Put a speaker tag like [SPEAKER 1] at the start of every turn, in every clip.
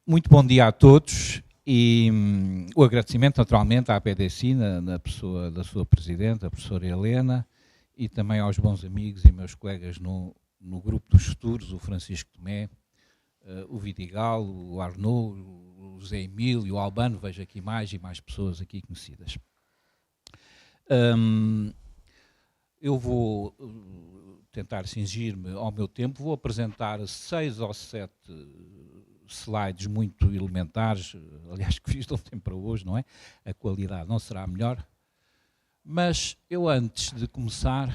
[SPEAKER 1] Muito bom dia a todos e o agradecimento naturalmente à PDC, na pessoa da sua Presidente, a professora Helena, e também aos bons amigos e meus colegas no grupo dos futuros, o Francisco Tomé, o Vidigal, o Arnaud, o José Emílio, o Albano, vejo aqui mais e mais pessoas aqui conhecidas. Eu vou tentar cingir-me ao meu tempo, vou apresentar 6 ou 7 slides muito elementares, aliás que fiz de ontem para hoje, não é? A qualidade não será a melhor, mas eu antes de começar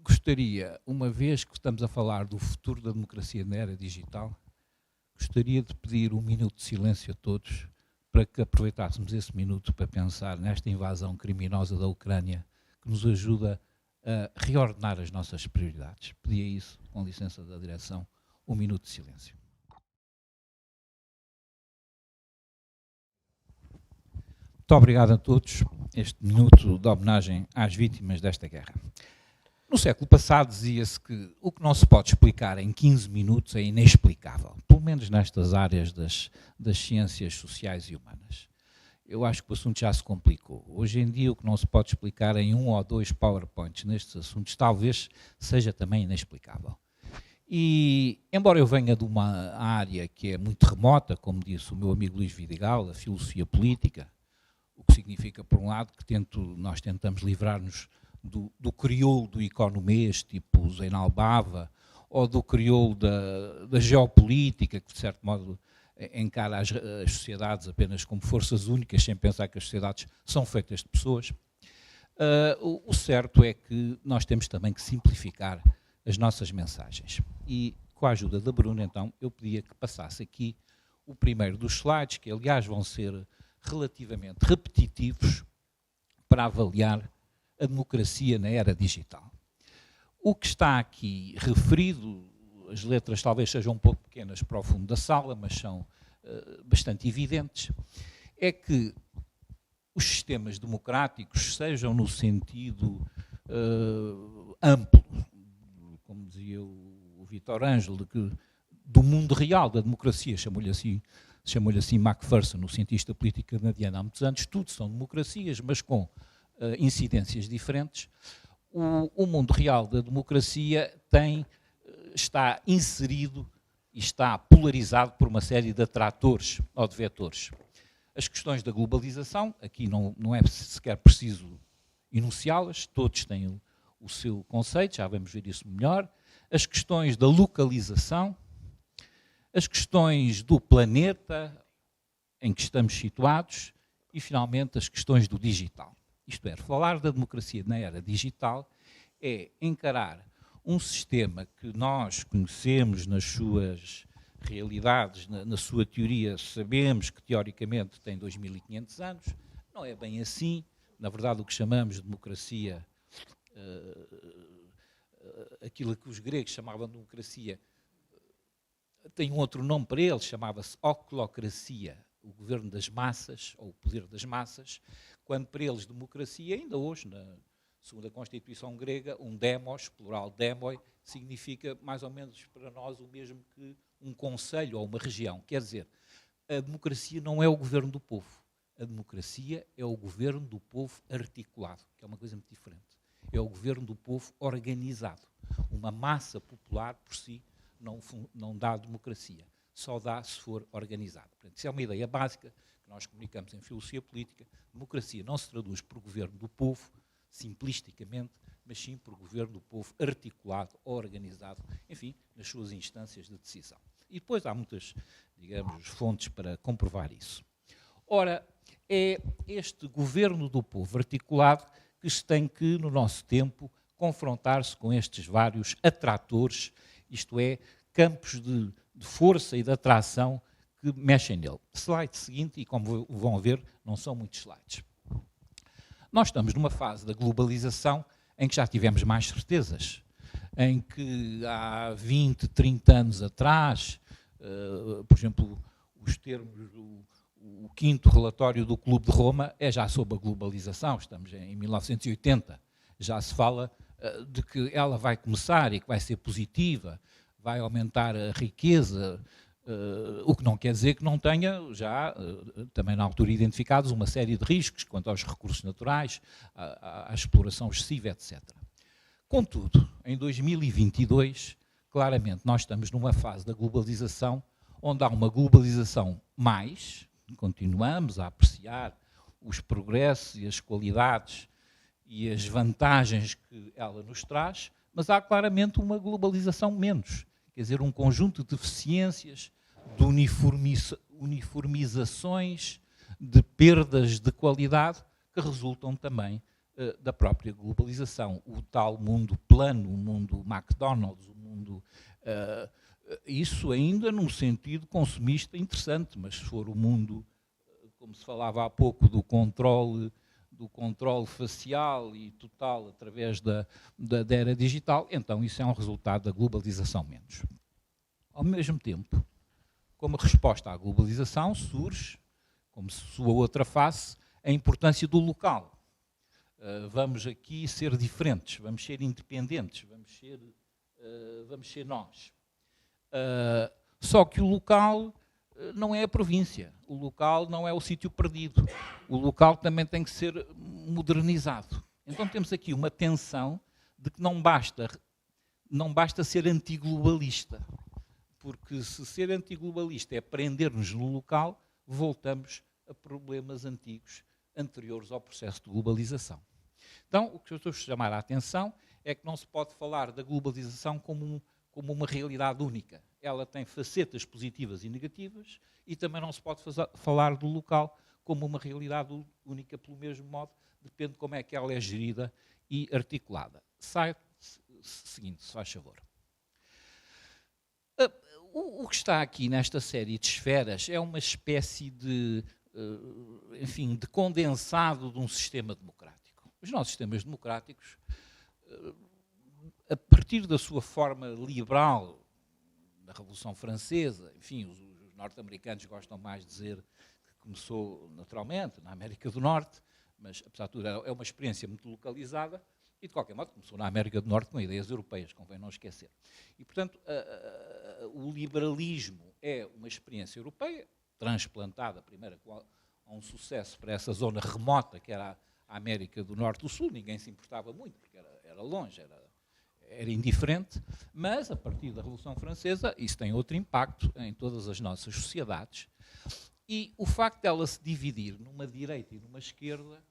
[SPEAKER 1] gostaria, uma vez que estamos a falar do futuro da democracia na era digital, gostaria de pedir um minuto de silêncio a todos para que aproveitássemos esse minuto para pensar nesta invasão criminosa da Ucrânia que nos ajuda a reordenar as nossas prioridades. Pedia isso, com licença da direção, um minuto de silêncio. Muito obrigado a todos. Este minuto de homenagem às vítimas desta guerra. No século passado dizia-se que o que não se pode explicar em 15 minutos é inexplicável, pelo menos nestas áreas das ciências sociais e humanas. Eu acho que o assunto já se complicou. Hoje em dia o que não se pode explicar em 1 ou 2 PowerPoints nestes assuntos talvez seja também inexplicável. E, embora eu venha de uma área que é muito remota, como disse o meu amigo Luís Vidigal, a filosofia política, o que significa, por um lado, que nós tentamos livrar-nos do crioulo do economês, tipo Zeinal Bava, ou do crioulo da geopolítica, que de certo modo encara as sociedades apenas como forças únicas, sem pensar que as sociedades são feitas de pessoas. O certo é que nós temos também que simplificar as nossas mensagens. E, com a ajuda da Bruna, então, eu pedia que passasse aqui o primeiro dos slides, que aliás vão ser relativamente repetitivos para avaliar a democracia na era digital. O que está aqui referido, as letras talvez sejam um pouco pequenas para o fundo da sala, mas são bastante evidentes, é que os sistemas democráticos, sejam no sentido amplo, como dizia o Vítor Ângelo, do mundo real da democracia, chamou-lhe assim Macpherson, o cientista político canadiano há muitos anos, tudo são democracias, mas com incidências diferentes. O mundo real da democracia está inserido e está polarizado por uma série de atratores ou de vetores. As questões da globalização, aqui não é sequer preciso enunciá-las, todos têm o seu conceito, já vamos ver isso melhor. As questões da localização, as questões do planeta em que estamos situados e, finalmente, as questões do digital. Isto é, falar da democracia na era digital é encarar um sistema que nós conhecemos nas suas realidades, na sua teoria, sabemos que teoricamente tem 2500 anos, não é bem assim. Na verdade, o que chamamos de democracia, aquilo que os gregos chamavam de democracia, tem um outro nome para ele, chamava-se oclocracia, o governo das massas, ou o poder das massas, quando para eles democracia, ainda hoje, na segunda Constituição grega, um demos, plural demoi, significa mais ou menos para nós o mesmo que um concelho ou uma região. Quer dizer, a democracia não é o governo do povo, a democracia é o governo do povo articulado, que é uma coisa muito diferente. É o governo do povo organizado. Uma massa popular, por si, não dá democracia. Só dá se for organizado. Portanto, isso é uma ideia básica que nós comunicamos em filosofia política. Democracia não se traduz por governo do povo, simplisticamente, mas sim por governo do povo articulado ou organizado, enfim, nas suas instâncias de decisão. E depois há muitas, digamos, fontes para comprovar isso. Ora, é este governo do povo articulado que se tem que, no nosso tempo, confrontar-se com estes vários atratores, isto é, campos de força e de atração que mexem nele. Slide seguinte, e como vão ver, não são muitos slides. Nós estamos numa fase da globalização em que já tivemos mais certezas, em que há 20, 30 anos atrás, por exemplo, os termos, o 5º relatório do Clube de Roma é já sobre a globalização, estamos em 1980, já se fala de que ela vai começar e que vai ser positiva, vai aumentar a riqueza, O que não quer dizer que não tenha já, também na altura, identificados uma série de riscos quanto aos recursos naturais, à exploração excessiva, etc. Contudo, em 2022, claramente nós estamos numa fase da globalização onde há uma globalização mais, continuamos a apreciar os progressos e as qualidades e as vantagens que ela nos traz, mas há claramente uma globalização menos, quer dizer, um conjunto de deficiências, de uniformizações, de perdas de qualidade que resultam também da própria globalização. O tal mundo plano, o mundo McDonald's, o mundo... isso ainda num sentido consumista interessante, mas se for o mundo, como se falava há pouco, do controle facial e total através da era digital, então isso é um resultado da globalização menos. Ao mesmo tempo, como resposta à globalização, surge, como sua outra face, a importância do local. Vamos aqui ser diferentes, vamos ser independentes, vamos ser nós. Só que o local não é a província, o local não é o sítio perdido, o local também tem que ser modernizado. Então temos aqui uma tensão de que não basta ser antiglobalista, porque se ser antiglobalista é prender-nos no local, voltamos a problemas antigos, anteriores ao processo de globalização. Então, o que eu estou a chamar a atenção é que não se pode falar da globalização como uma realidade única. Ela tem facetas positivas e negativas e também não se pode falar do local como uma realidade única pelo mesmo modo, depende de como é que ela é gerida e articulada. Slide seguinte, se faz favor. O que está aqui nesta série de esferas é uma espécie de, enfim, de condensado de um sistema democrático. Os nossos sistemas democráticos, a partir da sua forma liberal, da Revolução Francesa, enfim, os norte-americanos gostam mais de dizer que começou naturalmente na América do Norte, mas apesar de tudo é uma experiência muito localizada e de qualquer modo começou na América do Norte com ideias europeias, convém não esquecer. E portanto o liberalismo é uma experiência europeia, transplantada primeiro a um sucesso para essa zona remota que era a América do Norte e do Sul, ninguém se importava muito, porque era longe, era indiferente, mas a partir da Revolução Francesa isso tem outro impacto em todas as nossas sociedades e o facto dela se dividir numa direita e numa esquerda,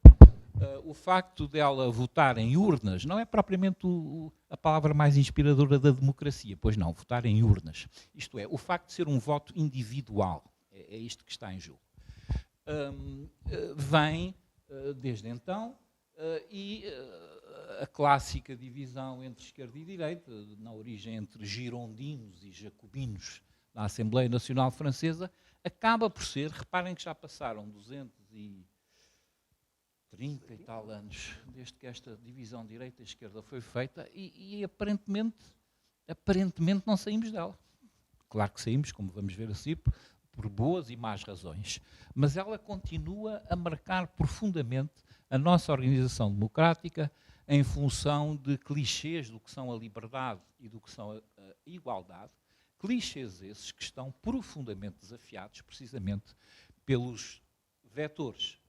[SPEAKER 1] o facto dela votar em urnas, não é propriamente a palavra mais inspiradora da democracia, pois não, votar em urnas, isto é, o facto de ser um voto individual, é isto que está em jogo, vem desde então e a clássica divisão entre esquerda e direita, na origem entre girondinos e jacobinos na Assembleia Nacional Francesa, acaba por ser, reparem que já passaram 230 e tal anos desde que esta divisão direita e esquerda foi feita e aparentemente não saímos dela. Claro que saímos, como vamos ver assim, por boas e más razões, mas ela continua a marcar profundamente a nossa organização democrática em função de clichês do que são a liberdade e do que são a igualdade, clichês esses que estão profundamente desafiados precisamente pelos vetores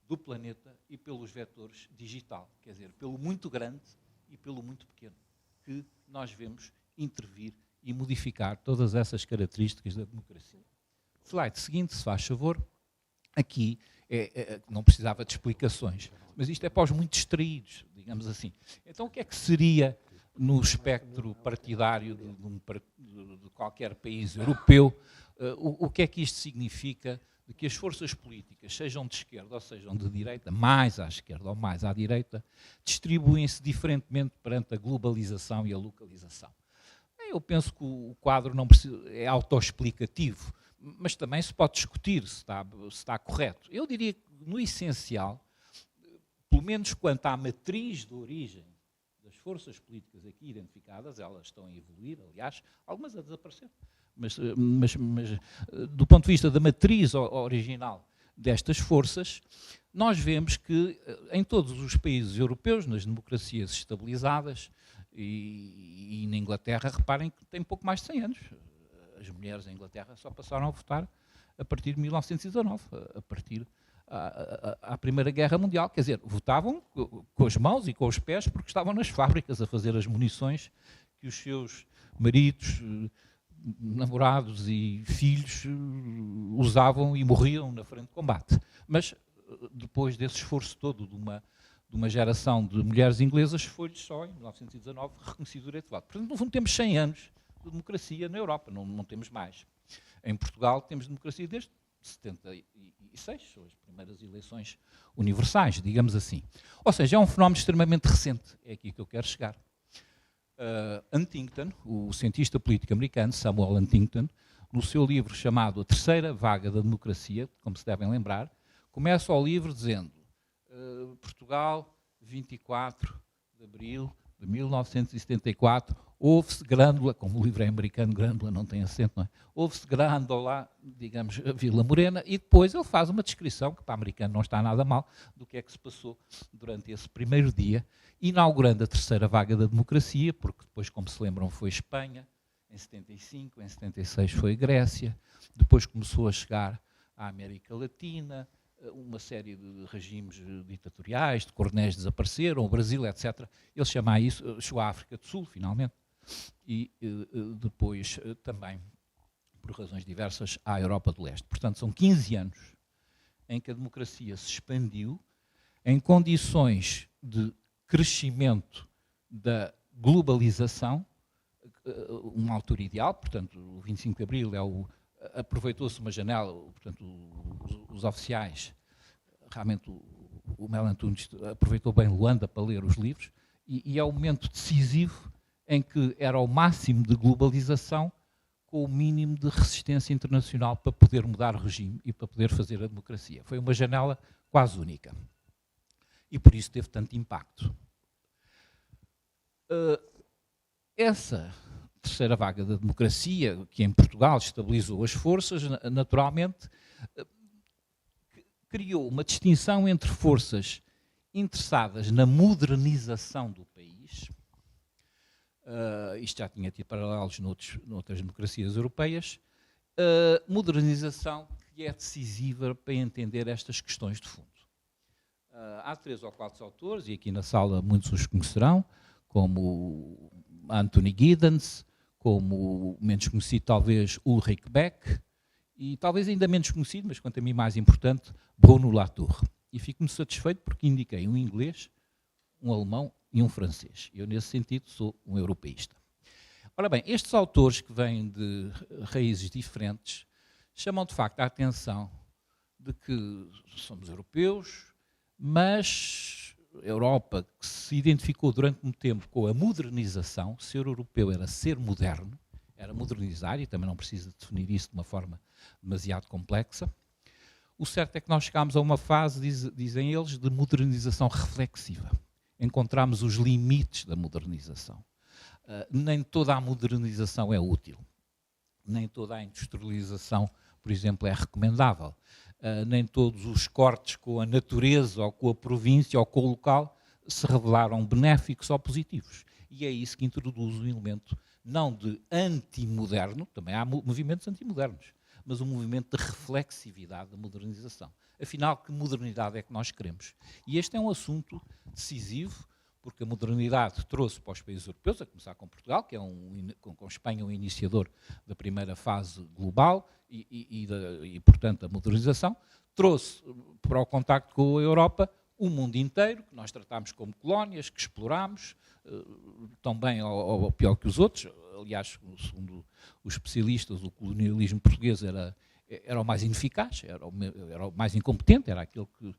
[SPEAKER 1] do planeta e pelos vetores digital, quer dizer, pelo muito grande e pelo muito pequeno, que nós vemos intervir e modificar todas essas características da democracia. Slide seguinte, se faz favor. Aqui não precisava de explicações, mas isto é para os muito distraídos, digamos assim. Então o que é que seria no espectro partidário de qualquer país europeu, o que é que isto significa de que as forças políticas, sejam de esquerda ou sejam de direita, mais à esquerda ou mais à direita, distribuem-se diferentemente perante a globalização e a localização. Eu penso que o quadro não é autoexplicativo, mas também se pode discutir se está correto. Eu diria que, no essencial, pelo menos quanto à matriz de origem das forças políticas aqui identificadas, elas estão a evoluir, aliás, algumas a desaparecer, mas do ponto de vista da matriz original destas forças, nós vemos que em todos os países europeus, nas democracias estabilizadas, e na Inglaterra, reparem que tem pouco mais de 100 anos. as mulheres em Inglaterra só passaram a votar a partir de 1919, a partir à Primeira Guerra Mundial. Quer dizer, votavam com as mãos e com os pés porque estavam nas fábricas a fazer as munições que os seus maridos, namorados e filhos usavam e morriam na frente de combate. Mas depois desse esforço todo de uma geração de mulheres inglesas, foi-lhes só, em 1919, reconhecido o direito de voto. Portanto, no fundo, temos 100 anos de democracia na Europa, não temos mais. Em Portugal temos democracia desde 76, são as primeiras eleições universais, digamos assim. Ou seja, é um fenómeno extremamente recente, é aqui que eu quero chegar. Huntington, o cientista político americano, Samuel Huntington, no seu livro chamado A Terceira Vaga da Democracia, como se devem lembrar, começa o livro dizendo Portugal, 24 de abril de 1974, houve-se Grândola, como o livro é americano, Grândola não tem acento, não é? Houve-se Grândola, digamos, a Vila Morena, e depois ele faz uma descrição, que para o americano não está nada mal, do que é que se passou durante esse primeiro dia, inaugurando a terceira vaga da democracia, porque depois, como se lembram, foi Espanha, em 75, em 76 foi Grécia, depois começou a chegar à América Latina, uma série de regimes ditatoriais, de coronéis desapareceram, o Brasil, etc. Ele chama a isso, chegou à África do Sul, finalmente, e depois também, por razões diversas, à Europa do Leste. Portanto, são 15 anos em que a democracia se expandiu em condições de crescimento da globalização, uma altura ideal, portanto, o 25 de Abril aproveitou-se uma janela, portanto, os oficiais, realmente o Mel Antunes aproveitou bem Luanda para ler os livros, e é o momento decisivo em que era o máximo de globalização com o mínimo de resistência internacional para poder mudar o regime e para poder fazer a democracia. Foi uma janela quase única. E por isso teve tanto impacto. Essa terceira vaga da democracia, que em Portugal estabilizou as forças, naturalmente, criou uma distinção entre forças interessadas na modernização do país, isto já tinha tido paralelos noutras democracias europeias, modernização que é decisiva para entender estas questões de fundo. Há 3 ou 4 autores, e aqui na sala muitos os conhecerão, como Anthony Giddens, como menos conhecido talvez Ulrich Beck, e talvez ainda menos conhecido, mas quanto a mim mais importante, Bruno Latour. E fico-me satisfeito porque indiquei um inglês, um alemão e um francês. Eu, nesse sentido, sou um europeísta. Ora bem, estes autores que vêm de raízes diferentes chamam de facto a atenção de que somos europeus, mas a Europa, que se identificou durante muito tempo com a modernização, ser europeu era ser moderno, era modernizar, e também não precisa definir isso de uma forma demasiado complexa. O certo é que nós chegámos a uma fase, dizem eles, de modernização reflexiva. Encontramos os limites da modernização. Nem toda a modernização é útil. Nem toda a industrialização, por exemplo, é recomendável. Nem todos os cortes com a natureza, ou com a província, ou com o local, se revelaram benéficos ou positivos. E é isso que introduz um elemento, não de antimoderno, também há movimentos antimodernos, mas um movimento de reflexividade da modernização. Afinal, que modernidade é que nós queremos? E este é um assunto decisivo, porque a modernidade trouxe para os países europeus, a começar com Portugal, que é com Espanha um iniciador da primeira fase global e, portanto, a modernização, trouxe para o contacto com a Europa o mundo inteiro, que nós tratámos como colónias, que explorámos, tão bem ou pior que os outros. Aliás, segundo os especialistas, o colonialismo português era o mais ineficaz, era o mais incompetente, era aquele que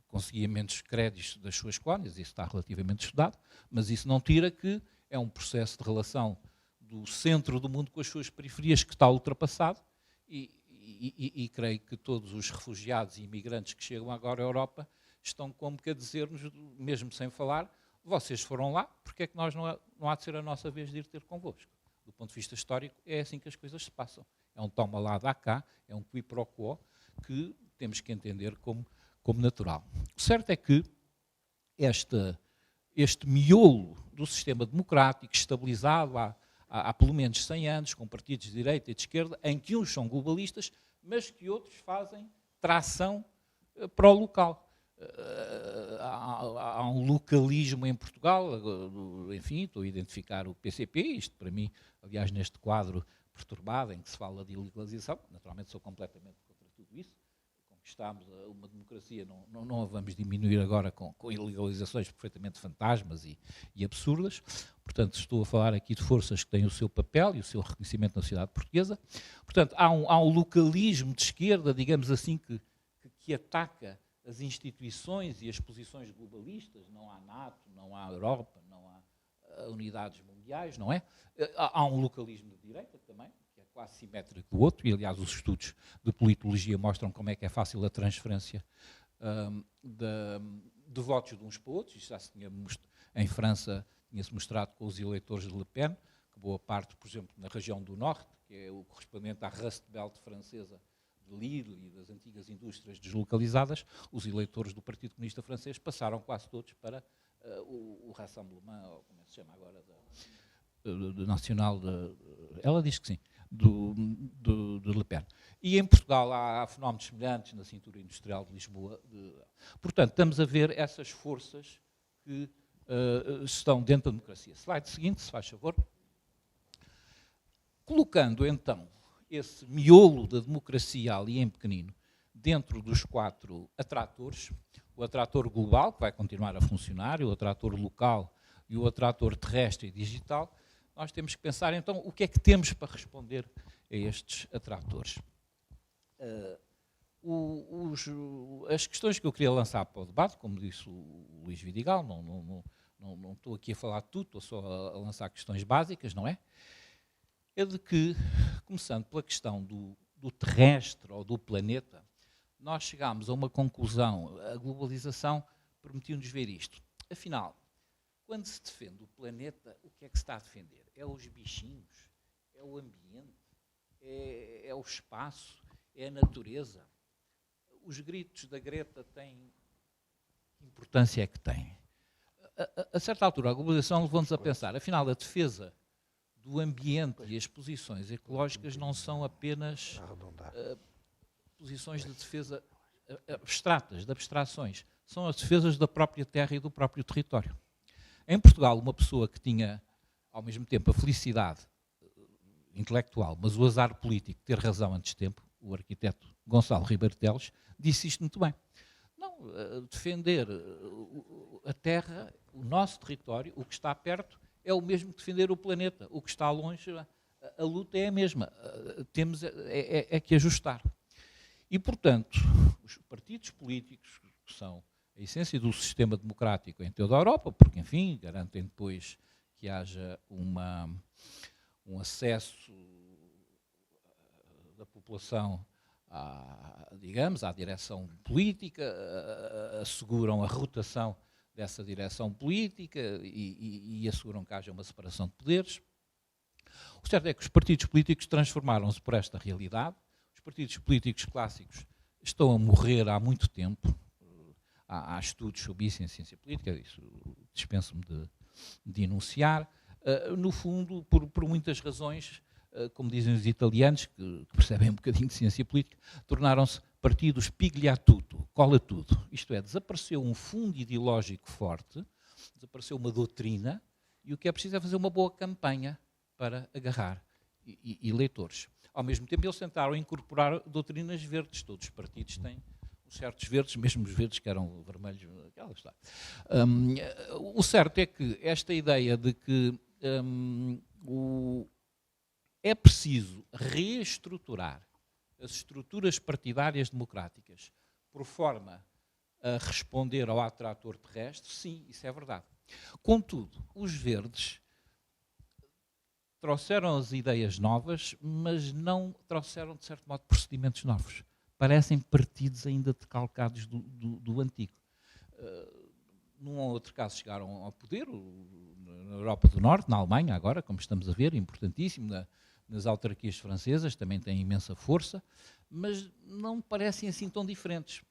[SPEAKER 1] conseguia menos créditos das suas colónias, isso está relativamente estudado, mas isso não tira que é um processo de relação do centro do mundo com as suas periferias que está ultrapassado e creio que todos os refugiados e imigrantes que chegam agora à Europa estão como que a dizer-nos, mesmo sem falar, vocês foram lá, porque é que nós não há de ser a nossa vez de ir ter convosco? Do ponto de vista histórico, é assim que as coisas se passam. É um toma lá, dá cá, é um qui pro quo que temos que entender como natural. O certo é que este miolo do sistema democrático, estabilizado há há pelo menos 100 anos, com partidos de direita e de esquerda, em que uns são globalistas, mas que outros fazem tração para o local. Há um localismo em Portugal, enfim, estou a identificar o PCP, isto para mim, aliás, neste quadro perturbado em que se fala de ilegalização, naturalmente sou completamente contra tudo isso, conquistámos uma democracia, não a vamos diminuir agora com ilegalizações perfeitamente fantasmas e absurdas, portanto estou a falar aqui de forças que têm o seu papel e o seu reconhecimento na sociedade portuguesa, portanto há um localismo de esquerda, digamos assim, que ataca as instituições e as posições globalistas, não há NATO, não há Europa, não há unidades mundiais, não é? Há um localismo de direita também, que é quase simétrico do outro, e aliás os estudos de politologia mostram como é que é fácil a transferência de votos de uns para outros. Isto já se tinha em França, tinha-se mostrado com os eleitores de Le Pen, que boa parte, por exemplo, na região do Norte, que é o correspondente à Rust Belt francesa, de Lille e das antigas indústrias deslocalizadas, os eleitores do Partido Comunista Francês passaram quase todos para o Rassemblement, ou como é que se chama agora, do Nacional, ela diz que sim, de Le Pen. E em Portugal há fenómenos semelhantes na cintura industrial de Lisboa. Portanto, estamos a ver essas forças que estão dentro da democracia. Slide seguinte, se faz favor. Colocando, então, esse miolo da democracia ali em pequenino, dentro dos 4 atratores, o atrator global, que vai continuar a funcionar, o atrator local e o atrator terrestre e digital, nós temos que pensar, então, o que é que temos para responder a estes atratores. As questões que eu queria lançar para o debate, como disse o Luís Vidigal, não estou aqui a falar de tudo, estou só a lançar questões básicas, não é? É de que, começando pela questão do terrestre ou do planeta, nós chegámos a uma conclusão, a globalização permitiu-nos ver isto. Afinal, quando se defende o planeta, o que é que se está a defender? É os bichinhos? É o ambiente? É o espaço? É a natureza? Os gritos da Greta têm... Que importância é que têm? A certa altura, a globalização levou-nos a pensar, afinal, a defesa do ambiente e as posições ecológicas não são apenas posições de defesa abstratas, de abstrações. São as defesas da própria terra e do próprio território. Em Portugal, uma pessoa que tinha, ao mesmo tempo, a felicidade intelectual, mas o azar político de ter razão antes de tempo, o arquiteto Gonçalo Ribeiro Teles, disse isto muito bem. Não, defender a terra, o nosso território, o que está perto, é o mesmo que defender o planeta. O que está longe, a luta é a mesma. Temos que ajustar. E, portanto, os partidos políticos, que são a essência do sistema democrático em toda a Europa, porque, enfim, garantem depois que haja um acesso da população digamos, à direção política, asseguram a rotação dessa direção política e asseguram que haja uma separação de poderes. O certo é que os partidos políticos transformaram-se por esta realidade. Os partidos políticos clássicos estão a morrer há muito tempo. Há estudos sobre isso em ciência política, isso dispenso-me de enunciar. No fundo, por muitas razões, como dizem os italianos, que percebem um bocadinho de ciência política, tornaram-se partidos pigliatuto, cola tudo. Isto é, desapareceu um fundo ideológico forte, desapareceu uma doutrina, e o que é preciso é fazer uma boa campanha para agarrar eleitores. Ao mesmo tempo, eles tentaram incorporar doutrinas verdes. Todos os partidos têm certos verdes, mesmo os verdes que eram vermelhos. Está. O certo é que esta ideia de que é preciso reestruturar as estruturas partidárias democráticas por forma a responder ao atrator terrestre, sim, isso é verdade. Contudo, os verdes trouxeram as ideias novas, mas não trouxeram, de certo modo, procedimentos novos. Parecem partidos ainda decalcados do antigo. Num ou outro caso chegaram ao poder, na Europa do Norte, na Alemanha agora, como estamos a ver, importantíssimo, nas autarquias francesas, também têm imensa força, mas não parecem assim tão diferentes.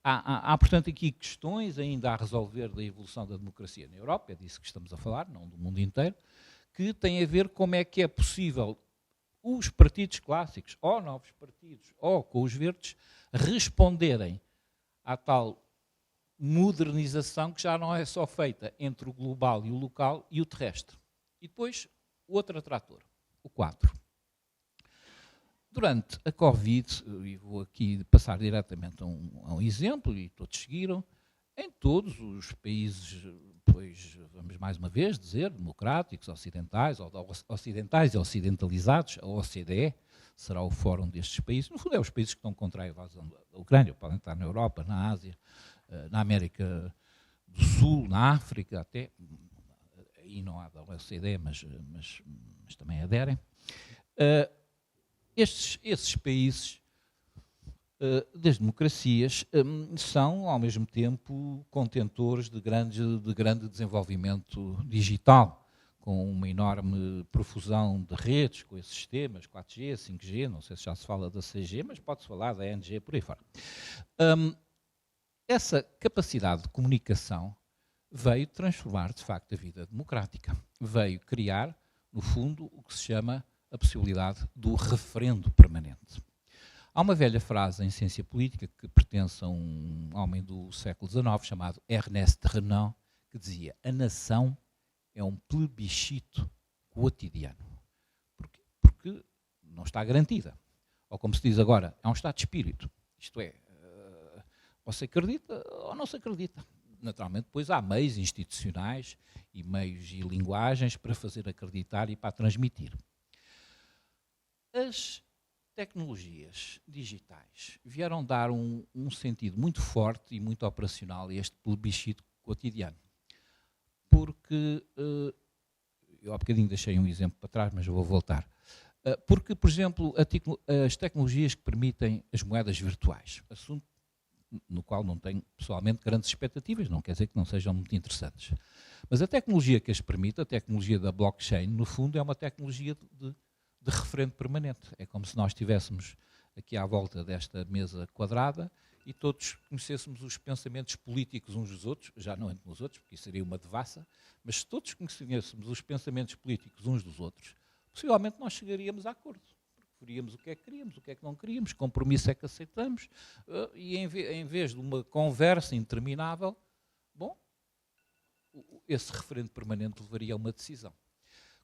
[SPEAKER 1] Há, portanto, aqui questões ainda a resolver da evolução da democracia na Europa, é disso que estamos a falar, não do mundo inteiro, que tem a ver como é que é possível os partidos clássicos, ou novos partidos, ou com os verdes, responderem à tal modernização que já não é só feita entre o global e o local e o terrestre. E depois, o outro atrator, o 4. Durante a Covid, e vou aqui passar diretamente a um exemplo, e todos seguiram, em todos os países, pois vamos mais uma vez dizer, democráticos, ocidentais, ou ocidentais e ocidentalizados, a OCDE será o fórum destes países. No fundo, é os países que estão contra a invasão da Ucrânia, podem estar na Europa, na Ásia, na América do Sul, na África, até, aí não há da OCDE, mas também aderem. Esses países das democracias são, ao mesmo tempo, contentores de grande desenvolvimento digital, com uma enorme profusão de redes, com esses sistemas, 4G, 5G, não sei se já se fala da 6G, mas pode-se falar da NG, por aí fora. Essa capacidade de comunicação veio transformar, de facto, a vida democrática. Veio criar, no fundo, o que se chama a possibilidade do referendo permanente. Há uma velha frase em ciência política que pertence a um homem do século XIX chamado Ernest Renan, que dizia: a nação é um plebiscito quotidiano. Porquê? Porque não está garantida. Ou como se diz agora, é um estado de espírito. Isto é, ou se acredita ou não se acredita. Naturalmente, depois há meios institucionais e meios e linguagens para fazer acreditar e para transmitir. As tecnologias digitais vieram dar um sentido muito forte e muito operacional a este plebiscito cotidiano. Porque, eu há bocadinho deixei um exemplo para trás, mas eu vou voltar. Porque, por exemplo, as tecnologias que permitem as moedas virtuais, assunto no qual não tenho pessoalmente grandes expectativas, não quer dizer que não sejam muito interessantes. Mas a tecnologia que as permite, a tecnologia da blockchain, no fundo é uma tecnologia de referendo permanente. É como se nós estivéssemos aqui à volta desta mesa quadrada e todos conhecêssemos os pensamentos políticos uns dos outros, já não entre os outros, porque isso seria uma devassa, mas se todos conhecêssemos os pensamentos políticos uns dos outros, possivelmente nós chegaríamos a acordo. Veríamos o que é que queríamos, o que é que não queríamos, que compromisso é que aceitamos, e em vez de uma conversa interminável, bom, esse referendo permanente levaria a uma decisão.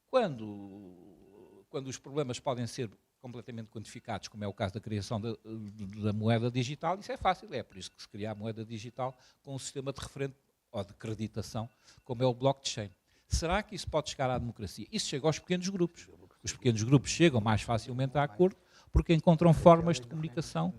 [SPEAKER 1] Quando os problemas podem ser completamente quantificados, como é o caso da criação da moeda digital, isso é fácil, é por isso que se cria a moeda digital com um sistema de referendo ou de creditação, como é o blockchain. Será que isso pode chegar à democracia? Isso chega aos pequenos grupos. Os pequenos grupos chegam mais facilmente a acordo porque encontram formas de comunicação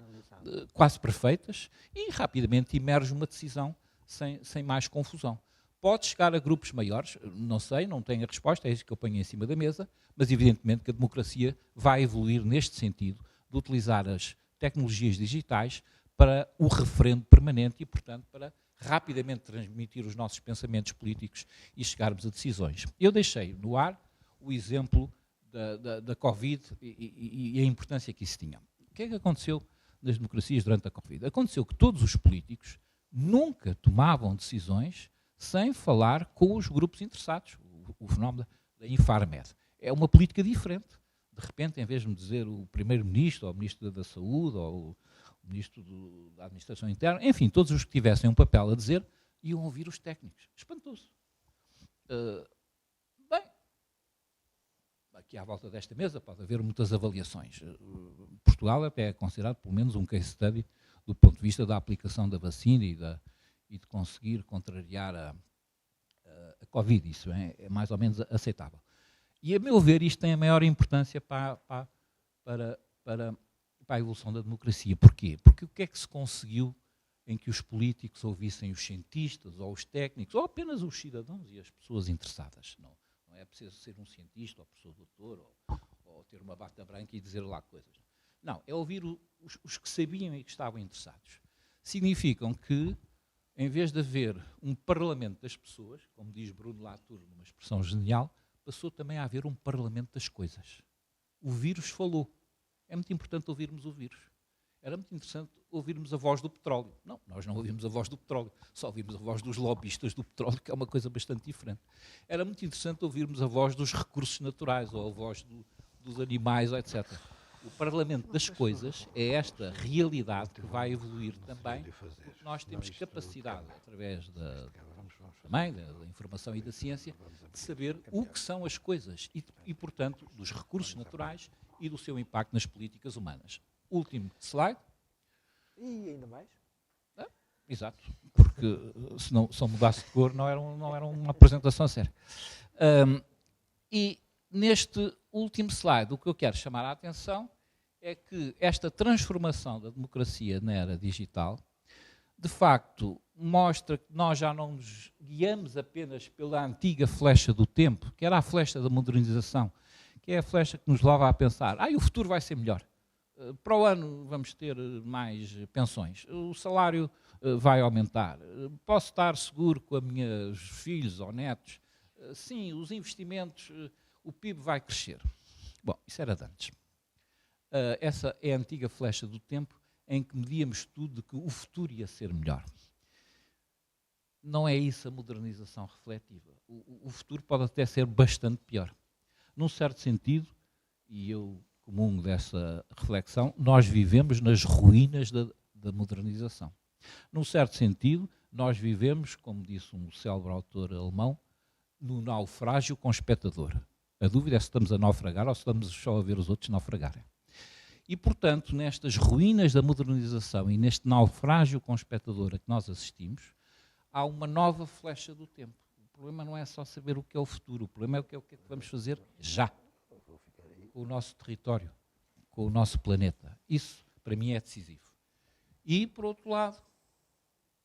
[SPEAKER 1] quase perfeitas e rapidamente emerge uma decisão sem mais confusão. Pode chegar a grupos maiores, não sei, não tenho a resposta, é isso que eu ponho em cima da mesa, mas evidentemente que a democracia vai evoluir neste sentido de utilizar as tecnologias digitais para o referendo permanente e, portanto, para rapidamente transmitir os nossos pensamentos políticos e chegarmos a decisões. Eu deixei no ar o exemplo da Covid e a importância que isso tinha. O que é que aconteceu nas democracias durante a Covid? Aconteceu que todos os políticos nunca tomavam decisões sem falar com os grupos interessados, o fenómeno da Infarmed. É uma política diferente. De repente, em vez de me dizer o primeiro-ministro, ou o ministro da Saúde, ou o ministro da Administração Interna, enfim, todos os que tivessem um papel a dizer, iam ouvir os técnicos. Espantoso. Bem, aqui à volta desta mesa pode haver muitas avaliações. Portugal até é considerado, pelo menos, um case study do ponto de vista da aplicação da vacina e de conseguir contrariar a Covid. Isso é mais ou menos aceitável. E, a meu ver, isto tem a maior importância para a evolução da democracia. Porquê? Porque o que é que se conseguiu em que os políticos ouvissem os cientistas, ou os técnicos, ou apenas os cidadãos e as pessoas interessadas? Não é preciso ser um cientista, ou professor doutor, ou ter uma bata branca e dizer lá coisas. Não, é ouvir os que sabiam e que estavam interessados. Significam que, em vez de haver um parlamento das pessoas, como diz Bruno Latour, numa expressão genial, passou também a haver um parlamento das coisas. O vírus falou. É muito importante ouvirmos o vírus. Era muito interessante ouvirmos a voz do petróleo. Não, nós não ouvimos a voz do petróleo, só ouvimos a voz dos lobistas do petróleo, que é uma coisa bastante diferente. Era muito interessante ouvirmos a voz dos recursos naturais, ou a voz dos animais, etc. O Parlamento das Coisas é esta realidade que vai evoluir também, porque nós temos capacidade, através também da informação e da ciência, de saber o que são as coisas e, portanto, dos recursos naturais e do seu impacto nas políticas humanas. Último slide.
[SPEAKER 2] E ainda mais?
[SPEAKER 1] Exato, porque se não mudasse de cor não era uma apresentação séria. E neste último slide, o que eu quero chamar a atenção é que esta transformação da democracia na era digital, de facto, mostra que nós já não nos guiamos apenas pela antiga flecha do tempo, que era a flecha da modernização, que é a flecha que nos leva a pensar, o futuro vai ser melhor. Para o ano vamos ter mais pensões, o salário vai aumentar, posso estar seguro com os meus filhos ou netos, sim, os investimentos, o PIB vai crescer. Bom, isso era de antes. Essa é a antiga flecha do tempo em que medíamos tudo de que o futuro ia ser melhor. Não é isso a modernização refletiva. O futuro pode até ser bastante pior. Num certo sentido, e eu comungo dessa reflexão, nós vivemos nas ruínas da modernização. Num certo sentido, nós vivemos, como disse um célebre autor alemão, no naufrágio com espectador. A dúvida é se estamos a naufragar ou se estamos só a ver os outros naufragarem. E, portanto, nestas ruínas da modernização e neste naufrágio com espectador a que nós assistimos, há uma nova flecha do tempo. O problema não é só saber o que é o futuro, o problema é o que é que vamos fazer já, com o nosso território, com o nosso planeta. Isso, para mim, é decisivo. E, por outro lado,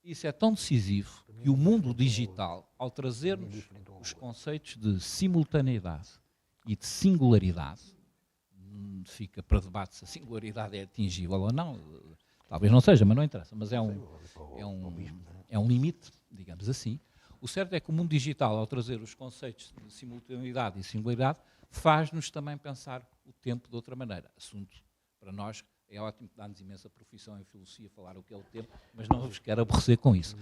[SPEAKER 1] isso é tão decisivo que o mundo digital, ao trazer-nos os conceitos de simultaneidade e de singularidade, fica para debate se a singularidade é atingível ou não, talvez não seja, mas não interessa, mas é um limite, digamos assim. O certo é que o mundo digital, ao trazer os conceitos de simultaneidade e singularidade, faz-nos também pensar o tempo de outra maneira. Assunto, para nós, é ótimo que dá-nos imensa profissão em filosofia falar o que é o tempo, mas não vos quero aborrecer com isso.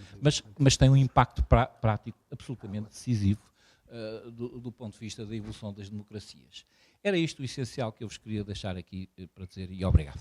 [SPEAKER 1] Mas tem um impacto prático absolutamente decisivo do ponto de vista da evolução das democracias. Era isto o essencial que eu vos queria deixar aqui para dizer, e obrigado.